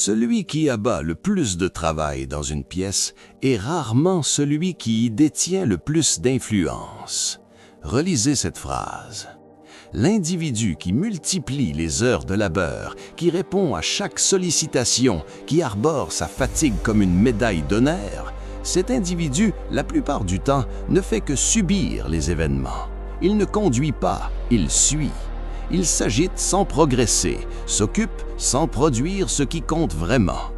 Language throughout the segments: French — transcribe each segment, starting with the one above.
Celui qui abat le plus de travail dans une pièce est rarement celui qui y détient le plus d'influence. Relisez cette phrase. L'individu qui multiplie les heures de labeur, qui répond à chaque sollicitation, qui arbore sa fatigue comme une médaille d'honneur, cet individu, la plupart du temps, ne fait que subir les événements. Il ne conduit pas, il suit. Il s'agite sans progresser, s'occupe sans produire ce qui compte vraiment.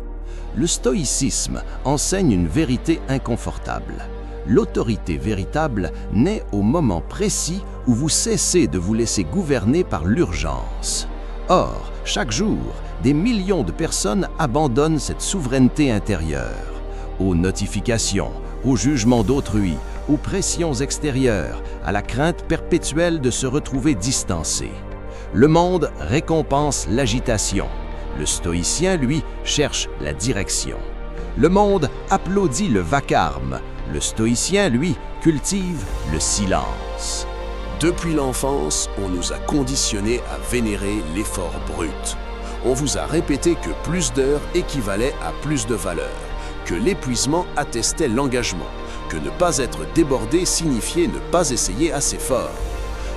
Le stoïcisme enseigne une vérité inconfortable. L'autorité véritable naît au moment précis où vous cessez de vous laisser gouverner par l'urgence. Or, chaque jour, des millions de personnes abandonnent cette souveraineté intérieure. Aux notifications, au jugement d'autrui, aux pressions extérieures, à la crainte perpétuelle de se retrouver distancé. Le monde récompense l'agitation. Le stoïcien, lui, cherche la direction. Le monde applaudit le vacarme. Le stoïcien, lui, cultive le silence. Depuis l'enfance, on nous a conditionnés à vénérer l'effort brut. On vous a répété que plus d'heures équivalait à plus de valeur, que l'épuisement attestait l'engagement, que ne pas être débordé signifiait ne pas essayer assez fort.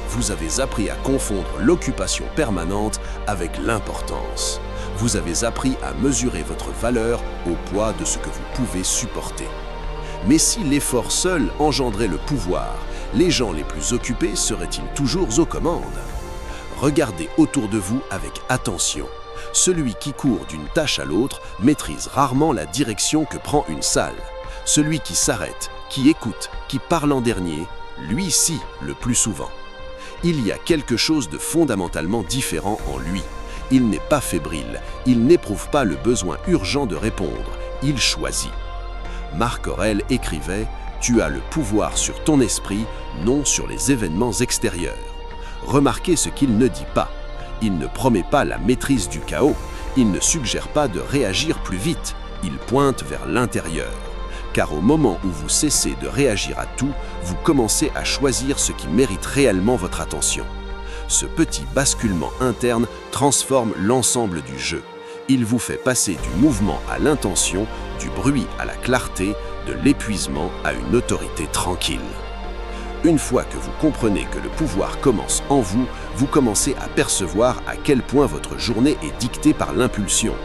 Vous avez appris à confondre l'occupation permanente avec l'importance. Vous avez appris à mesurer votre valeur au poids de ce que vous pouvez supporter. Mais si l'effort seul engendrait le pouvoir, les gens les plus occupés seraient-ils toujours aux commandes? Regardez autour de vous avec attention. Celui qui court d'une tâche à l'autre maîtrise rarement la direction que prend une salle. Celui qui s'arrête, qui écoute, qui parle en dernier, lui-ci le plus souvent. Il y a quelque chose de fondamentalement différent en lui. Il n'est pas fébrile, il n'éprouve pas le besoin urgent de répondre, il choisit. Marc Aurèle écrivait « Tu as le pouvoir sur ton esprit, non sur les événements extérieurs ». Remarquez ce qu'il ne dit pas. Il ne promet pas la maîtrise du chaos, il ne suggère pas de réagir plus vite, il pointe vers l'intérieur. Car au moment où vous cessez de réagir à tout, vous commencez à choisir ce qui mérite réellement votre attention. Ce petit basculement interne transforme l'ensemble du jeu. Il vous fait passer du mouvement à l'intention, du bruit à la clarté, de l'épuisement à une autorité tranquille. Une fois que vous comprenez que le pouvoir commence en vous, vous commencez à percevoir à quel point votre journée est dictée par l'impulsion.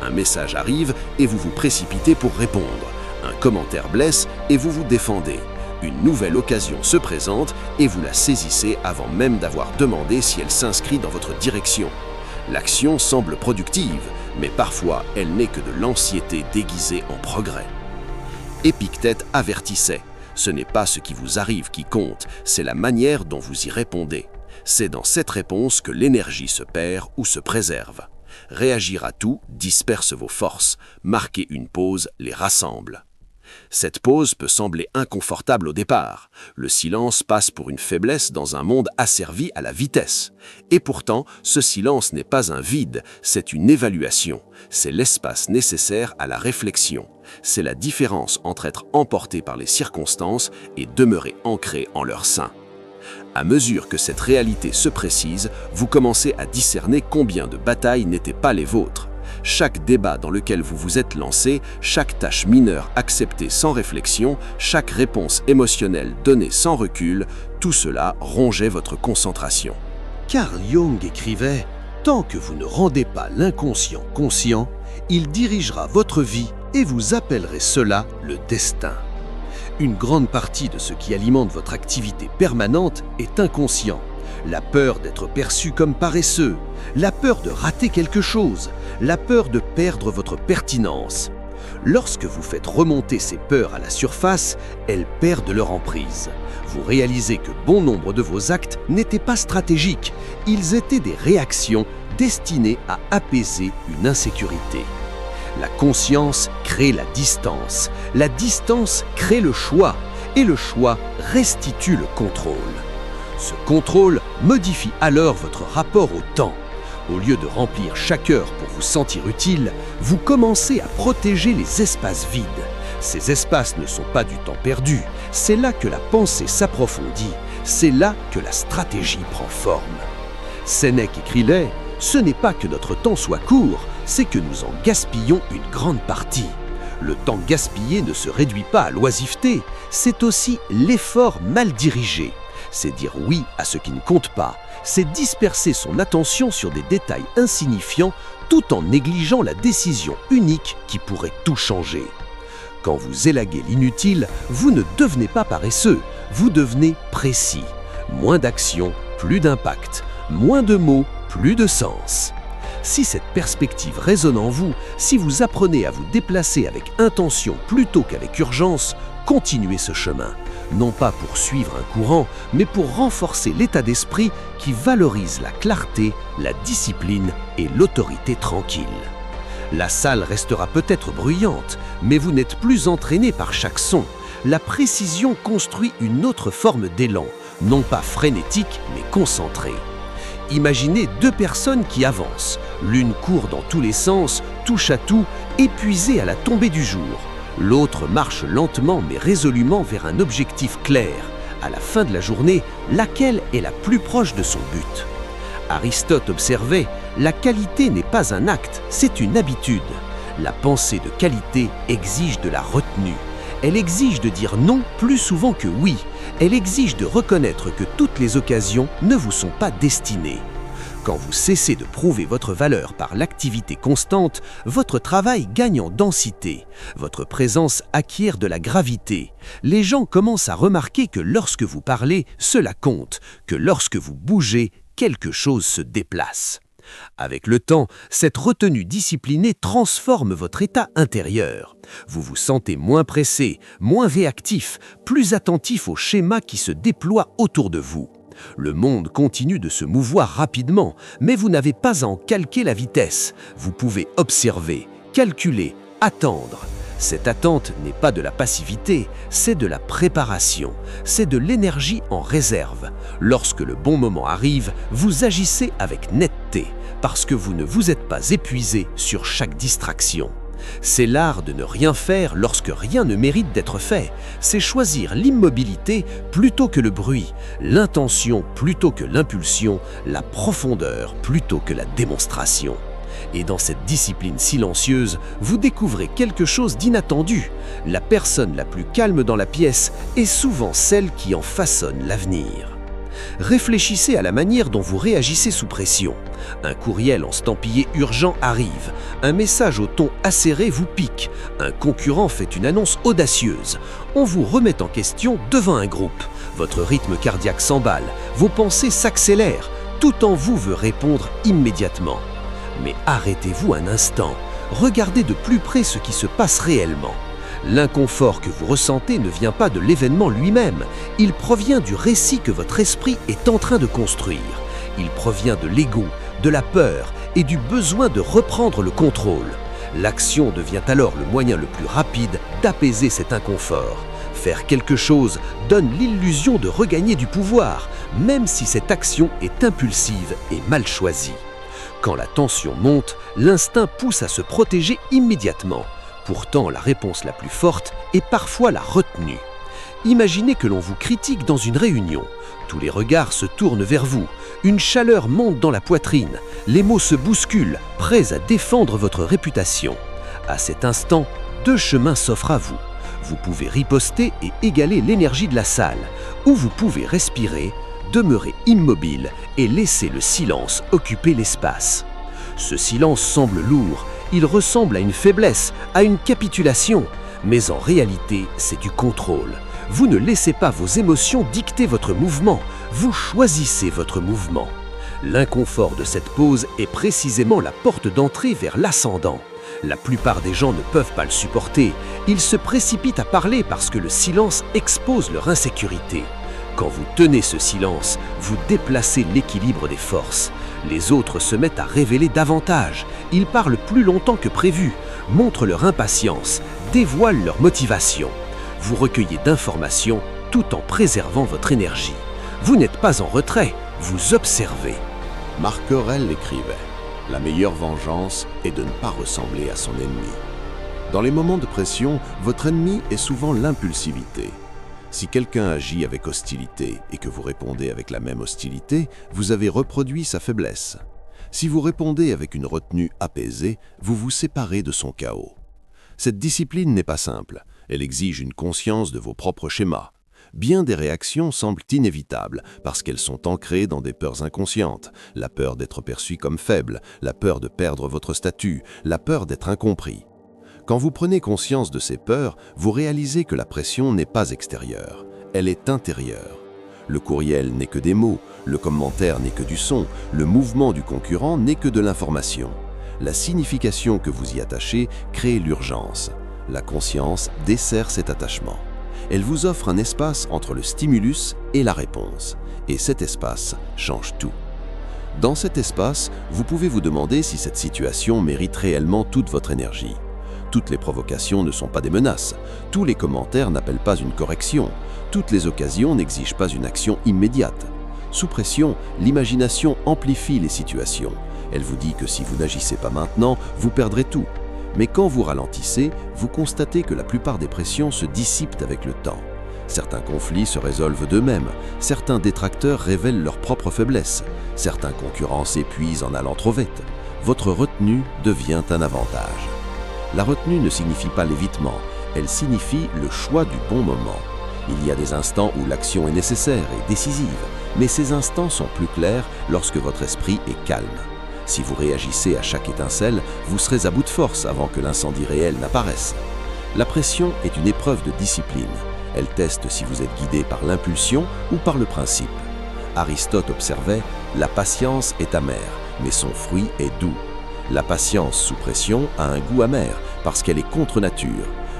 Un message arrive et vous vous précipitez pour répondre. Un commentaire blesse et vous vous défendez. Une nouvelle occasion se présente et vous la saisissez avant même d'avoir demandé si elle s'inscrit dans votre direction. L'action semble productive, mais parfois elle n'est que de l'anxiété déguisée en progrès. Épictète avertissait. Ce n'est pas ce qui vous arrive qui compte, c'est la manière dont vous y répondez. C'est dans cette réponse que l'énergie se perd ou se préserve. Réagir à tout disperse vos forces, marquer une pause les rassemble. Cette pause peut sembler inconfortable au départ. Le silence passe pour une faiblesse dans un monde asservi à la vitesse. Et pourtant, ce silence n'est pas un vide, c'est une évaluation. C'est l'espace nécessaire à la réflexion. C'est la différence entre être emporté par les circonstances et demeurer ancré en leur sein. À mesure que cette réalité se précise, vous commencez à discerner combien de batailles n'étaient pas les vôtres. Chaque débat dans lequel vous vous êtes lancé, chaque tâche mineure acceptée sans réflexion, chaque réponse émotionnelle donnée sans recul, tout cela rongeait votre concentration. Carl Jung écrivait « Tant que vous ne rendez pas l'inconscient conscient, il dirigera votre vie et vous appellerez cela le destin. » Une grande partie de ce qui alimente votre activité permanente est inconscient. La peur d'être perçu comme paresseux, la peur de rater quelque chose, la peur de perdre votre pertinence. Lorsque vous faites remonter ces peurs à la surface, elles perdent leur emprise. Vous réalisez que bon nombre de vos actes n'étaient pas stratégiques, ils étaient des réactions destinées à apaiser une insécurité. La conscience crée la distance crée le choix, et le choix restitue le contrôle. Ce contrôle modifie alors votre rapport au temps. Au lieu de remplir chaque heure pour vous sentir utile, vous commencez à protéger les espaces vides. Ces espaces ne sont pas du temps perdu, c'est là que la pensée s'approfondit, c'est là que la stratégie prend forme. Sénèque écrivait « Ce n'est pas que notre temps soit court, c'est que nous en gaspillons une grande partie. Le temps gaspillé ne se réduit pas à l'oisiveté, c'est aussi l'effort mal dirigé. C'est dire oui à ce qui ne compte pas, c'est disperser son attention sur des détails insignifiants tout en négligeant la décision unique qui pourrait tout changer. Quand vous élaguez l'inutile, vous ne devenez pas paresseux, vous devenez précis. Moins d'action, plus d'impact. Moins de mots, plus de sens. Si cette perspective résonne en vous, si vous apprenez à vous déplacer avec intention plutôt qu'avec urgence, continuez ce chemin. Non pas pour suivre un courant, mais pour renforcer l'état d'esprit qui valorise la clarté, la discipline et l'autorité tranquille. La salle restera peut-être bruyante, mais vous n'êtes plus entraîné par chaque son. La précision construit une autre forme d'élan, non pas frénétique, mais concentré. Imaginez deux personnes qui avancent. L'une court dans tous les sens, touche à tout, épuisée à la tombée du jour. L'autre marche lentement mais résolument vers un objectif clair. À la fin de la journée, laquelle est la plus proche de son but ? Aristote observait « La qualité n'est pas un acte, c'est une habitude ». La pensée de qualité exige de la retenue. Elle exige de dire non plus souvent que oui. Elle exige de reconnaître que toutes les occasions ne vous sont pas destinées. Quand vous cessez de prouver votre valeur par l'activité constante, votre travail gagne en densité. Votre présence acquiert de la gravité. Les gens commencent à remarquer que lorsque vous parlez, cela compte, que lorsque vous bougez, quelque chose se déplace. Avec le temps, cette retenue disciplinée transforme votre état intérieur. Vous vous sentez moins pressé, moins réactif, plus attentif aux schémas qui se déploient autour de vous. Le monde continue de se mouvoir rapidement, mais vous n'avez pas à en calquer la vitesse. Vous pouvez observer, calculer, attendre. Cette attente n'est pas de la passivité, c'est de la préparation, c'est de l'énergie en réserve. Lorsque le bon moment arrive, vous agissez avec netteté, parce que vous ne vous êtes pas épuisé sur chaque distraction. C'est l'art de ne rien faire lorsque rien ne mérite d'être fait. C'est choisir l'immobilité plutôt que le bruit, l'intention plutôt que l'impulsion, la profondeur plutôt que la démonstration. Et dans cette discipline silencieuse, vous découvrez quelque chose d'inattendu. La personne la plus calme dans la pièce est souvent celle qui en façonne l'avenir. Réfléchissez à la manière dont vous réagissez sous pression. Un courriel estampillé urgent arrive, un message au ton acéré vous pique, un concurrent fait une annonce audacieuse, on vous remet en question devant un groupe, votre rythme cardiaque s'emballe, vos pensées s'accélèrent, tout en vous veut répondre immédiatement. Mais arrêtez-vous un instant, regardez de plus près ce qui se passe réellement. L'inconfort que vous ressentez ne vient pas de l'événement lui-même, il provient du récit que votre esprit est en train de construire. Il provient de l'ego, de la peur et du besoin de reprendre le contrôle. L'action devient alors le moyen le plus rapide d'apaiser cet inconfort. Faire quelque chose donne l'illusion de regagner du pouvoir, même si cette action est impulsive et mal choisie. Quand la tension monte, l'instinct pousse à se protéger immédiatement. Pourtant, la réponse la plus forte est parfois la retenue. Imaginez que l'on vous critique dans une réunion. Tous les regards se tournent vers vous. Une chaleur monte dans la poitrine. Les mots se bousculent, prêts à défendre votre réputation. À cet instant, deux chemins s'offrent à vous. Vous pouvez riposter et égaler l'énergie de la salle, ou vous pouvez respirer, demeurer immobile et laisser le silence occuper l'espace. Ce silence semble lourd, il ressemble à une faiblesse, à une capitulation, mais en réalité, c'est du contrôle. Vous ne laissez pas vos émotions dicter votre mouvement, vous choisissez votre mouvement. L'inconfort de cette pause est précisément la porte d'entrée vers l'ascendant. La plupart des gens ne peuvent pas le supporter, ils se précipitent à parler parce que le silence expose leur insécurité. Quand vous tenez ce silence, vous déplacez l'équilibre des forces. Les autres se mettent à révéler davantage. Ils parlent plus longtemps que prévu, montrent leur impatience, dévoilent leur motivation. Vous recueillez d'informations tout en préservant votre énergie. Vous n'êtes pas en retrait, vous observez. Marc Aurèle écrivait « La meilleure vengeance est de ne pas ressembler à son ennemi ». Dans les moments de pression, votre ennemi est souvent l'impulsivité. Si quelqu'un agit avec hostilité et que vous répondez avec la même hostilité, vous avez reproduit sa faiblesse. Si vous répondez avec une retenue apaisée, vous vous séparez de son chaos. Cette discipline n'est pas simple, elle exige une conscience de vos propres schémas. Bien des réactions semblent inévitables parce qu'elles sont ancrées dans des peurs inconscientes, la peur d'être perçu comme faible, la peur de perdre votre statut, la peur d'être incompris. Quand vous prenez conscience de ces peurs, vous réalisez que la pression n'est pas extérieure, elle est intérieure. Le courriel n'est que des mots, le commentaire n'est que du son, le mouvement du concurrent n'est que de l'information. La signification que vous y attachez crée l'urgence. La conscience dessert cet attachement. Elle vous offre un espace entre le stimulus et la réponse. Et cet espace change tout. Dans cet espace, vous pouvez vous demander si cette situation mérite réellement toute votre énergie. Toutes les provocations ne sont pas des menaces. Tous les commentaires n'appellent pas une correction. Toutes les occasions n'exigent pas une action immédiate. Sous pression, l'imagination amplifie les situations. Elle vous dit que si vous n'agissez pas maintenant, vous perdrez tout. Mais quand vous ralentissez, vous constatez que la plupart des pressions se dissipent avec le temps. Certains conflits se résolvent d'eux-mêmes, certains détracteurs révèlent leurs propres faiblesses, certains concurrents s'épuisent en allant trop vite. Votre retenue devient un avantage. La retenue ne signifie pas l'évitement, elle signifie le choix du bon moment. Il y a des instants où l'action est nécessaire et décisive, mais ces instants sont plus clairs lorsque votre esprit est calme. Si vous réagissez à chaque étincelle, vous serez à bout de force avant que l'incendie réel n'apparaisse. La pression est une épreuve de discipline. Elle teste si vous êtes guidé par l'impulsion ou par le principe. Aristote observait « La patience est amère, mais son fruit est doux ». La patience sous pression a un goût amer parce qu'elle est contre nature.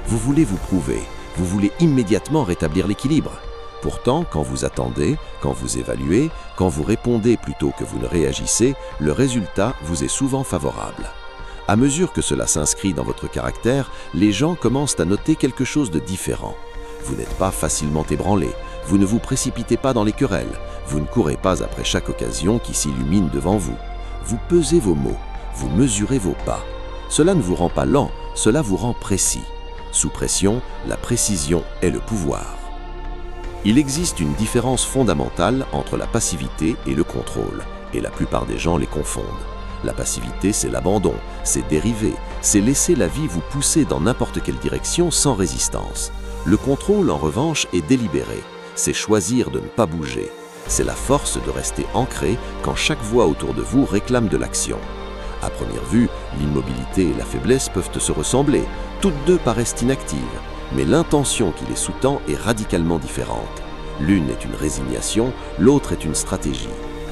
Vous voulez vous prouver, vous voulez immédiatement rétablir l'équilibre. Pourtant, quand vous attendez, quand vous évaluez, quand vous répondez plutôt que vous ne réagissez, le résultat vous est souvent favorable. À mesure que cela s'inscrit dans votre caractère, les gens commencent à noter quelque chose de différent. Vous n'êtes pas facilement ébranlé, vous ne vous précipitez pas dans les querelles, vous ne courez pas après chaque occasion qui s'illumine devant vous. Vous pesez vos mots, vous mesurez vos pas. Cela ne vous rend pas lent, cela vous rend précis. Sous pression, la précision est le pouvoir. Il existe une différence fondamentale entre la passivité et le contrôle, et la plupart des gens les confondent. La passivité, c'est l'abandon, c'est dériver, c'est laisser la vie vous pousser dans n'importe quelle direction sans résistance. Le contrôle, en revanche, est délibéré, c'est choisir de ne pas bouger. C'est la force de rester ancré quand chaque voix autour de vous réclame de l'action. À première vue, l'immobilité et la faiblesse peuvent se ressembler, toutes deux paraissent inactives. Mais l'intention qui les sous-tend est radicalement différente. L'une est une résignation, l'autre est une stratégie.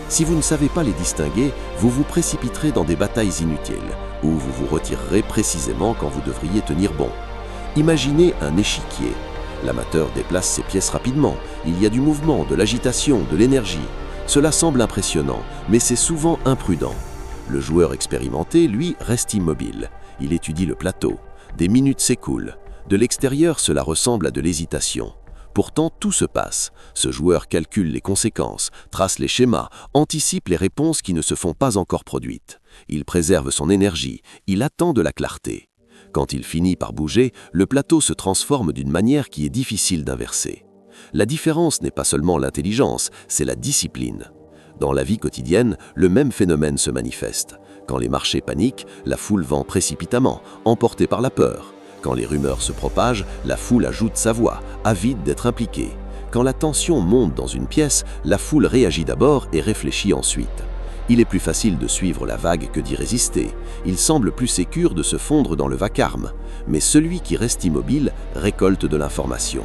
Si vous ne savez pas les distinguer, vous vous précipiterez dans des batailles inutiles, ou vous vous retirerez précisément quand vous devriez tenir bon. Imaginez un échiquier. L'amateur déplace ses pièces rapidement, il y a du mouvement, de l'agitation, de l'énergie. Cela semble impressionnant, mais c'est souvent imprudent. Le joueur expérimenté, lui, reste immobile. Il étudie le plateau. Des minutes s'écoulent. De l'extérieur, cela ressemble à de l'hésitation. Pourtant, tout se passe. Ce joueur calcule les conséquences, trace les schémas, anticipe les réponses qui ne se font pas encore produites. Il préserve son énergie, il attend de la clarté. Quand il finit par bouger, le plateau se transforme d'une manière qui est difficile d'inverser. La différence n'est pas seulement l'intelligence, c'est la discipline. Dans la vie quotidienne, le même phénomène se manifeste. Quand les marchés paniquent, la foule vend précipitamment, emportée par la peur. Quand les rumeurs se propagent, la foule ajoute sa voix, avide d'être impliquée. Quand la tension monte dans une pièce, la foule réagit d'abord et réfléchit ensuite. Il est plus facile de suivre la vague que d'y résister. Il semble plus sécure de se fondre dans le vacarme. Mais celui qui reste immobile récolte de l'information.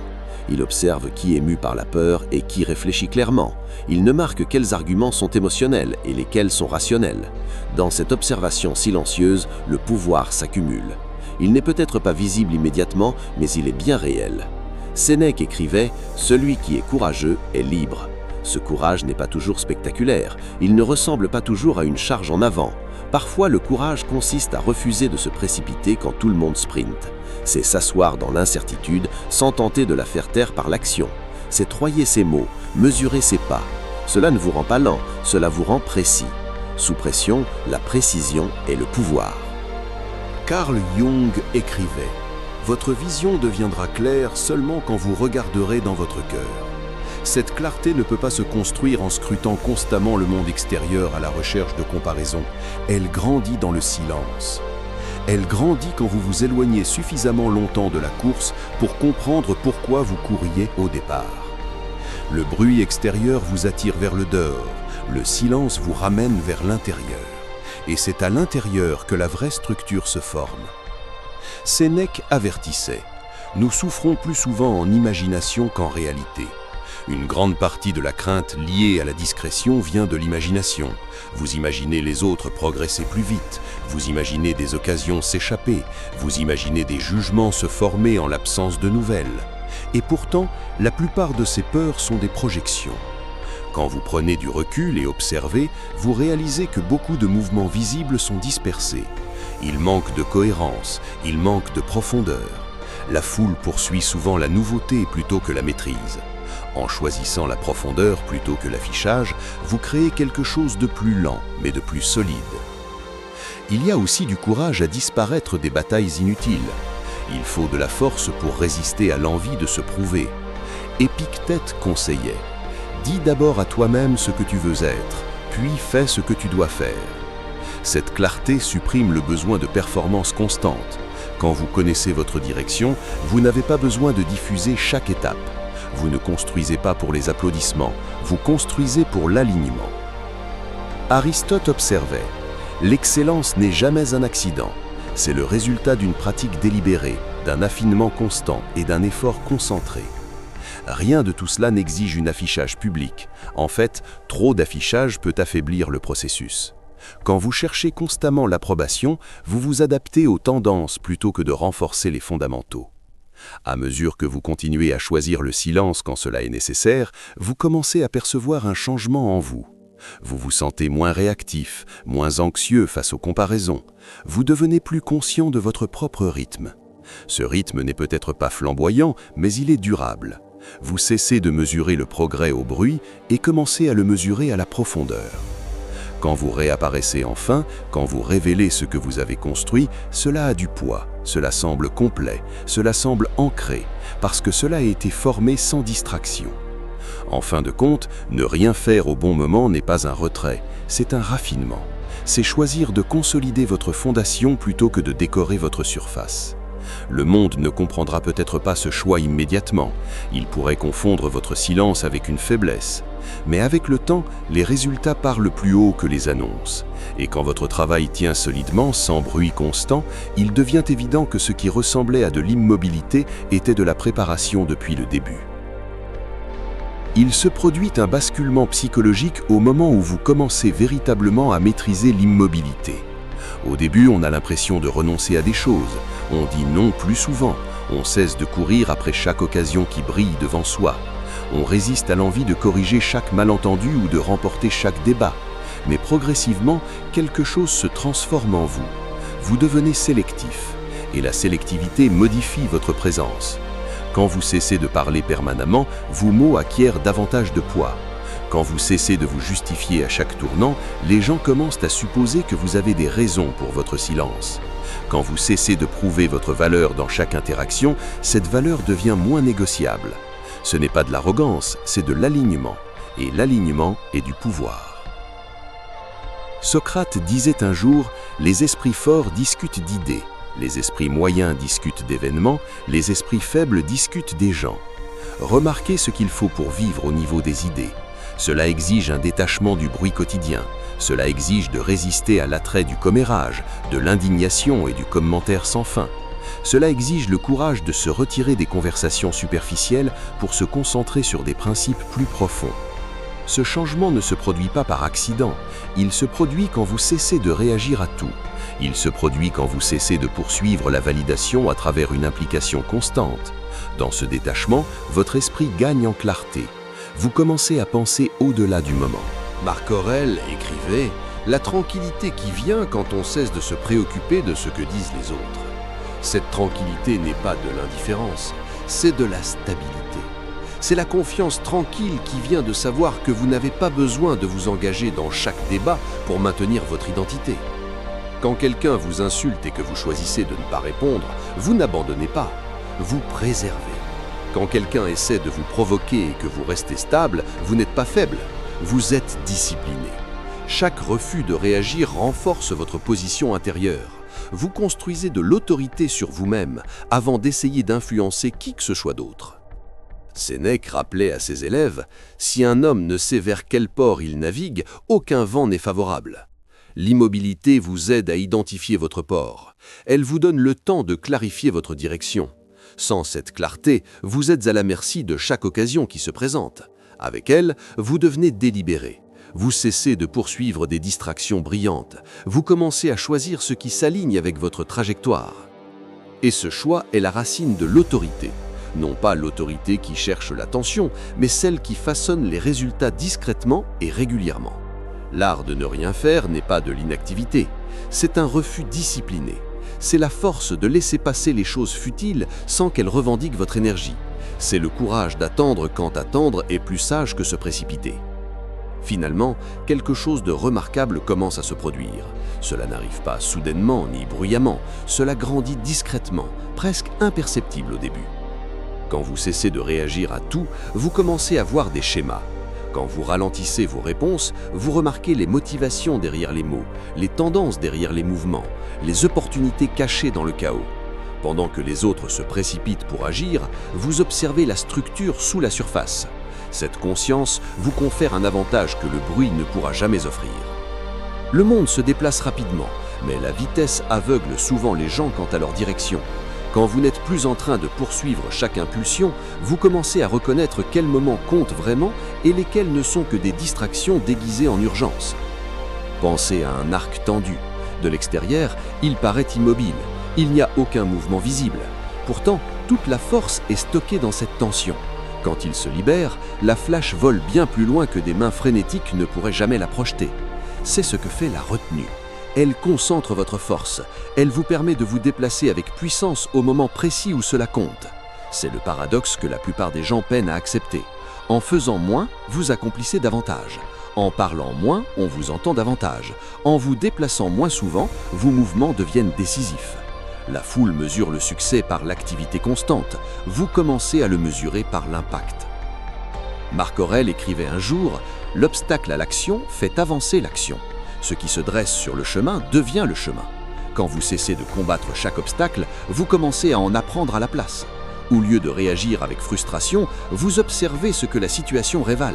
Il observe qui est mu par la peur et qui réfléchit clairement. Il ne marque quels arguments sont émotionnels et lesquels sont rationnels. Dans cette observation silencieuse, le pouvoir s'accumule. Il n'est peut-être pas visible immédiatement, mais il est bien réel. Sénèque écrivait « Celui qui est courageux est libre ». Ce courage n'est pas toujours spectaculaire, il ne ressemble pas toujours à une charge en avant. Parfois, le courage consiste à refuser de se précipiter quand tout le monde sprinte. C'est s'asseoir dans l'incertitude sans tenter de la faire taire par l'action. C'est troyer ses mots, mesurer ses pas. Cela ne vous rend pas lent, cela vous rend précis. Sous pression, la précision est le pouvoir. Carl Jung écrivait « Votre vision deviendra claire seulement quand vous regarderez dans votre cœur. Cette clarté ne peut pas se construire en scrutant constamment le monde extérieur à la recherche de comparaison. Elle grandit dans le silence. Elle grandit quand vous vous éloignez suffisamment longtemps de la course pour comprendre pourquoi vous couriez au départ. Le bruit extérieur vous attire vers le dehors, le silence vous ramène vers l'intérieur. Et c'est à l'intérieur que la vraie structure se forme. Sénèque avertissait « Nous souffrons plus souvent en imagination qu'en réalité. Une grande partie de la crainte liée à la discrétion vient de l'imagination. Vous imaginez les autres progresser plus vite, vous imaginez des occasions s'échapper, vous imaginez des jugements se former en l'absence de nouvelles. Et pourtant, la plupart de ces peurs sont des projections. Quand vous prenez du recul et observez, vous réalisez que beaucoup de mouvements visibles sont dispersés. Il manque de cohérence, il manque de profondeur. La foule poursuit souvent la nouveauté plutôt que la maîtrise. En choisissant la profondeur plutôt que l'affichage, vous créez quelque chose de plus lent, mais de plus solide. Il y a aussi du courage à disparaître des batailles inutiles. Il faut de la force pour résister à l'envie de se prouver. Épictète conseillait « Dis d'abord à toi-même ce que tu veux être, puis fais ce que tu dois faire ». Cette clarté supprime le besoin de performance constante. Quand vous connaissez votre direction, vous n'avez pas besoin de diffuser chaque étape. Vous ne construisez pas pour les applaudissements, vous construisez pour l'alignement. Aristote observait « L'excellence n'est jamais un accident, c'est le résultat d'une pratique délibérée, d'un affinement constant et d'un effort concentré. » Rien de tout cela n'exige un affichage public. En fait, trop d'affichage peut affaiblir le processus. Quand vous cherchez constamment l'approbation, vous vous adaptez aux tendances plutôt que de renforcer les fondamentaux. À mesure que vous continuez à choisir le silence quand cela est nécessaire, vous commencez à percevoir un changement en vous. Vous vous sentez moins réactif, moins anxieux face aux comparaisons. Vous devenez plus conscient de votre propre rythme. Ce rythme n'est peut-être pas flamboyant, mais il est durable. Vous cessez de mesurer le progrès au bruit et commencez à le mesurer à la profondeur. Quand vous réapparaissez enfin, quand vous révélez ce que vous avez construit, cela a du poids, cela semble complet, cela semble ancré, parce que cela a été formé sans distraction. En fin de compte, ne rien faire au bon moment n'est pas un retrait, c'est un raffinement. C'est choisir de consolider votre fondation plutôt que de décorer votre surface. Le monde ne comprendra peut-être pas ce choix immédiatement. Il pourrait confondre votre silence avec une faiblesse. Mais avec le temps, les résultats parlent plus haut que les annonces. Et quand votre travail tient solidement, sans bruit constant, il devient évident que ce qui ressemblait à de l'immobilité était de la préparation depuis le début. Il se produit un basculement psychologique au moment où vous commencez véritablement à maîtriser l'immobilité. Au début, on a l'impression de renoncer à des choses. On dit non plus souvent. On cesse de courir après chaque occasion qui brille devant soi. On résiste à l'envie de corriger chaque malentendu ou de remporter chaque débat. Mais progressivement, quelque chose se transforme en vous. Vous devenez sélectif. Et la sélectivité modifie votre présence. Quand vous cessez de parler permanemment, vos mots acquièrent davantage de poids. Quand vous cessez de vous justifier à chaque tournant, les gens commencent à supposer que vous avez des raisons pour votre silence. Quand vous cessez de prouver votre valeur dans chaque interaction, cette valeur devient moins négociable. Ce n'est pas de l'arrogance, c'est de l'alignement. Et l'alignement est du pouvoir. Socrate disait un jour « Les esprits forts discutent d'idées, les esprits moyens discutent d'événements, les esprits faibles discutent des gens. Remarquez ce qu'il faut pour vivre au niveau des idées. Cela exige un détachement du bruit quotidien. Cela exige de résister à l'attrait du commérage, de l'indignation et du commentaire sans fin. Cela exige le courage de se retirer des conversations superficielles pour se concentrer sur des principes plus profonds. Ce changement ne se produit pas par accident. Il se produit quand vous cessez de réagir à tout. Il se produit quand vous cessez de poursuivre la validation à travers une implication constante. Dans ce détachement, votre esprit gagne en clarté. Vous commencez à penser au-delà du moment. Marc Aurèle écrivait « La tranquillité qui vient quand on cesse de se préoccuper de ce que disent les autres. Cette tranquillité n'est pas de l'indifférence, c'est de la stabilité. C'est la confiance tranquille qui vient de savoir que vous n'avez pas besoin de vous engager dans chaque débat pour maintenir votre identité. Quand quelqu'un vous insulte et que vous choisissez de ne pas répondre, vous n'abandonnez pas, vous préservez. Quand quelqu'un essaie de vous provoquer et que vous restez stable, vous n'êtes pas faible, vous êtes discipliné. Chaque refus de réagir renforce votre position intérieure. Vous construisez de l'autorité sur vous-même avant d'essayer d'influencer qui que ce soit d'autre. Sénèque rappelait à ses élèves « Si un homme ne sait vers quel port il navigue, aucun vent n'est favorable ». L'immobilité vous aide à identifier votre port. Elle vous donne le temps de clarifier votre direction. Sans cette clarté, vous êtes à la merci de chaque occasion qui se présente. Avec elle, vous devenez délibéré. Vous cessez de poursuivre des distractions brillantes. Vous commencez à choisir ce qui s'aligne avec votre trajectoire. Et ce choix est la racine de l'autorité. Non pas l'autorité qui cherche l'attention, mais celle qui façonne les résultats discrètement et régulièrement. L'art de ne rien faire n'est pas de l'inactivité. C'est un refus discipliné. C'est la force de laisser passer les choses futiles sans qu'elles revendiquent votre énergie. C'est le courage d'attendre quand attendre est plus sage que se précipiter. Finalement, quelque chose de remarquable commence à se produire. Cela n'arrive pas soudainement ni bruyamment, cela grandit discrètement, presque imperceptible au début. Quand vous cessez de réagir à tout, vous commencez à voir des schémas. Quand vous ralentissez vos réponses, vous remarquez les motivations derrière les mots, les tendances derrière les mouvements, les opportunités cachées dans le chaos. Pendant que les autres se précipitent pour agir, vous observez la structure sous la surface. Cette conscience vous confère un avantage que le bruit ne pourra jamais offrir. Le monde se déplace rapidement, mais la vitesse aveugle souvent les gens quant à leur direction. Quand vous n'êtes plus en train de poursuivre chaque impulsion, vous commencez à reconnaître quels moments comptent vraiment et lesquels ne sont que des distractions déguisées en urgence. Pensez à un arc tendu. De l'extérieur, il paraît immobile. Il n'y a aucun mouvement visible. Pourtant, toute la force est stockée dans cette tension. Quand il se libère, la flèche vole bien plus loin que des mains frénétiques ne pourraient jamais la projeter. C'est ce que fait la retenue. Elle concentre votre force. Elle vous permet de vous déplacer avec puissance au moment précis où cela compte. C'est le paradoxe que la plupart des gens peinent à accepter. En faisant moins, vous accomplissez davantage. En parlant moins, on vous entend davantage. En vous déplaçant moins souvent, vos mouvements deviennent décisifs. La foule mesure le succès par l'activité constante. Vous commencez à le mesurer par l'impact. Marc Aurèle écrivait un jour « L'obstacle à l'action fait avancer l'action. Ce qui se dresse sur le chemin devient le chemin. Quand vous cessez de combattre chaque obstacle, vous commencez à en apprendre à la place. Au lieu de réagir avec frustration, vous observez ce que la situation révèle.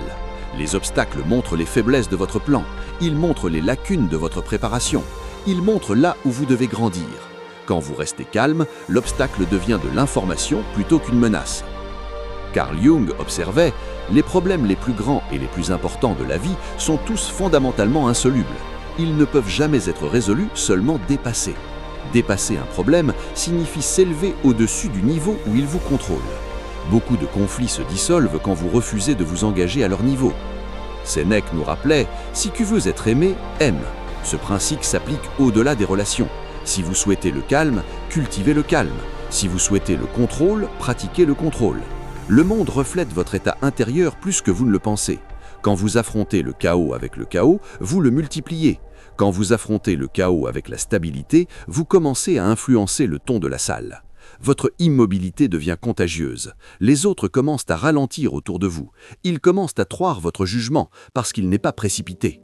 Les obstacles montrent les faiblesses de votre plan. Ils montrent les lacunes de votre préparation. Ils montrent là où vous devez grandir. Quand vous restez calme, l'obstacle devient de l'information plutôt qu'une menace. Carl Jung observait « Les problèmes les plus grands et les plus importants de la vie sont tous fondamentalement insolubles. Ils ne peuvent jamais être résolus, seulement dépassés. Dépasser un problème signifie s'élever au-dessus du niveau où il vous contrôle. Beaucoup de conflits se dissolvent quand vous refusez de vous engager à leur niveau. Sénèque nous rappelait « Si tu veux être aimé, aime ». Ce principe s'applique au-delà des relations. Si vous souhaitez le calme, cultivez le calme. Si vous souhaitez le contrôle, pratiquez le contrôle. Le monde reflète votre état intérieur plus que vous ne le pensez. Quand vous affrontez le chaos avec le chaos, vous le multipliez. Quand vous affrontez le chaos avec la stabilité, vous commencez à influencer le ton de la salle. Votre immobilité devient contagieuse. Les autres commencent à ralentir autour de vous. Ils commencent à croire votre jugement parce qu'il n'est pas précipité.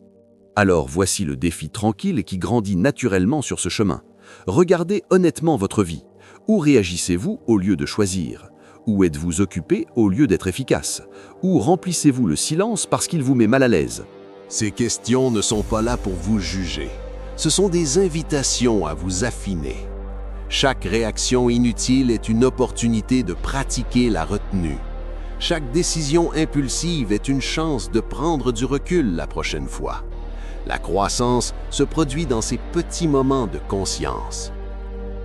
Alors voici le défi tranquille qui grandit naturellement sur ce chemin. Regardez honnêtement votre vie. Où réagissez-vous au lieu de choisir ? Où êtes-vous occupé au lieu d'être efficace ? Où remplissez-vous le silence parce qu'il vous met mal à l'aise ? Ces questions ne sont pas là pour vous juger. Ce sont des invitations à vous affiner. Chaque réaction inutile est une opportunité de pratiquer la retenue. Chaque décision impulsive est une chance de prendre du recul la prochaine fois. La croissance se produit dans ces petits moments de conscience.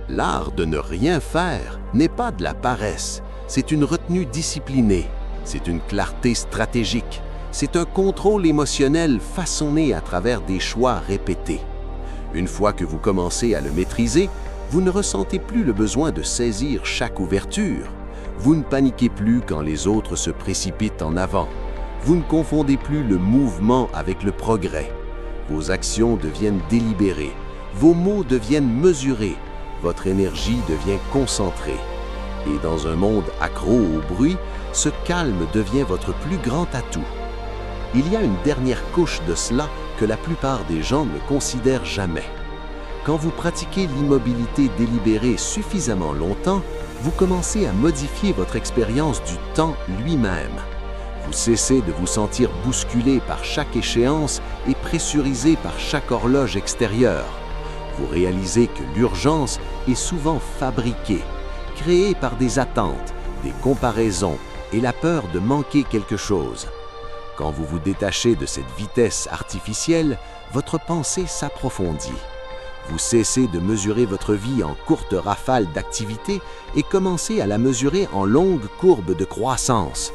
L'art de ne rien faire n'est pas de la paresse, c'est une retenue disciplinée, c'est une clarté stratégique, c'est un contrôle émotionnel façonné à travers des choix répétés. Une fois que vous commencez à le maîtriser, vous ne ressentez plus le besoin de saisir chaque ouverture. Vous ne paniquez plus quand les autres se précipitent en avant. Vous ne confondez plus le mouvement avec le progrès. Vos actions deviennent délibérées, vos mots deviennent mesurés, votre énergie devient concentrée. Et dans un monde accro au bruit, ce calme devient votre plus grand atout. Il y a une dernière couche de cela que la plupart des gens ne considèrent jamais. Quand vous pratiquez l'immobilité délibérée suffisamment longtemps, vous commencez à modifier votre expérience du temps lui-même. Vous cessez de vous sentir bousculé par chaque échéance et pressurisé par chaque horloge extérieure. Vous réalisez que l'urgence est souvent fabriquée, créée par des attentes, des comparaisons et la peur de manquer quelque chose. Quand vous vous détachez de cette vitesse artificielle, votre pensée s'approfondit. Vous cessez de mesurer votre vie en courtes rafales d'activité et commencez à la mesurer en longues courbes de croissance.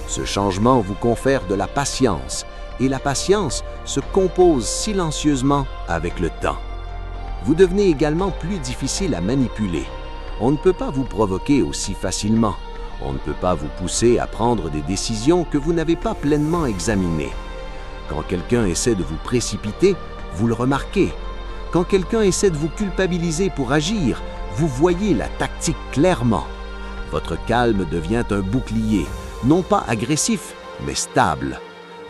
Ce changement vous confère de la patience, et la patience se compose silencieusement avec le temps. Vous devenez également plus difficile à manipuler. On ne peut pas vous provoquer aussi facilement. On ne peut pas vous pousser à prendre des décisions que vous n'avez pas pleinement examinées. Quand quelqu'un essaie de vous précipiter, vous le remarquez. Quand quelqu'un essaie de vous culpabiliser pour agir, vous voyez la tactique clairement. Votre calme devient un bouclier, non pas agressif, mais stable.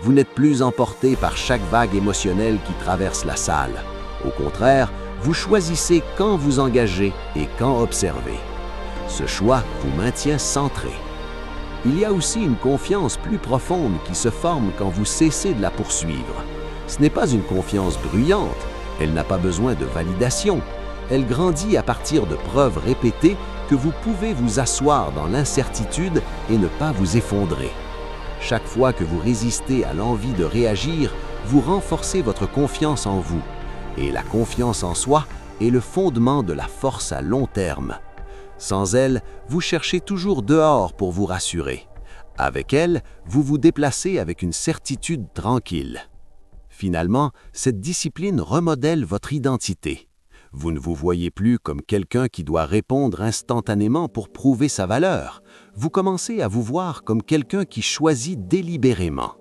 Vous n'êtes plus emporté par chaque vague émotionnelle qui traverse la salle. Au contraire, vous choisissez quand vous engager et quand observer. Ce choix vous maintient centré. Il y a aussi une confiance plus profonde qui se forme quand vous cessez de la poursuivre. Ce n'est pas une confiance bruyante, elle n'a pas besoin de validation. Elle grandit à partir de preuves répétées que vous pouvez vous asseoir dans l'incertitude et ne pas vous effondrer. Chaque fois que vous résistez à l'envie de réagir, vous renforcez votre confiance en vous. Et la confiance en soi est le fondement de la force à long terme. Sans elle, vous cherchez toujours dehors pour vous rassurer. Avec elle, vous vous déplacez avec une certitude tranquille. Finalement, cette discipline remodèle votre identité. Vous ne vous voyez plus comme quelqu'un qui doit répondre instantanément pour prouver sa valeur. Vous commencez à vous voir comme quelqu'un qui choisit délibérément.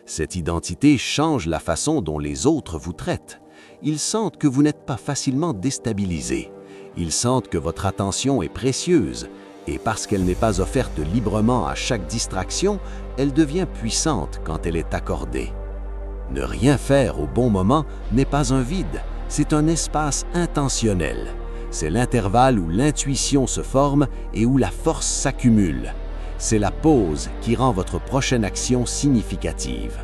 Cette identité change la façon dont les autres vous traitent. Ils sentent que vous n'êtes pas facilement déstabilisé. Ils sentent que votre attention est précieuse. Et parce qu'elle n'est pas offerte librement à chaque distraction, elle devient puissante quand elle est accordée. Ne rien faire au bon moment n'est pas un vide, c'est un espace intentionnel. C'est l'intervalle où l'intuition se forme et où la force s'accumule. C'est la pause qui rend votre prochaine action significative.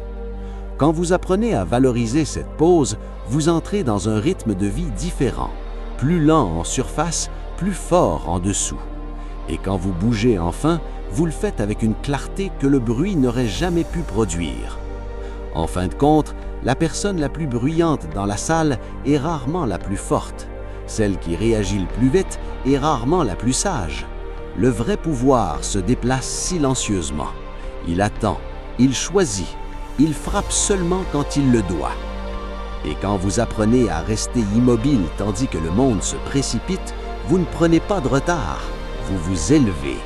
Quand vous apprenez à valoriser cette pause, vous entrez dans un rythme de vie différent, plus lent en surface, plus fort en dessous. Et quand vous bougez enfin, vous le faites avec une clarté que le bruit n'aurait jamais pu produire. En fin de compte, la personne la plus bruyante dans la salle est rarement la plus forte. Celle qui réagit le plus vite est rarement la plus sage. Le vrai pouvoir se déplace silencieusement. Il attend, il choisit, il frappe seulement quand il le doit. Et quand vous apprenez à rester immobile tandis que le monde se précipite, vous ne prenez pas de retard, vous vous élevez.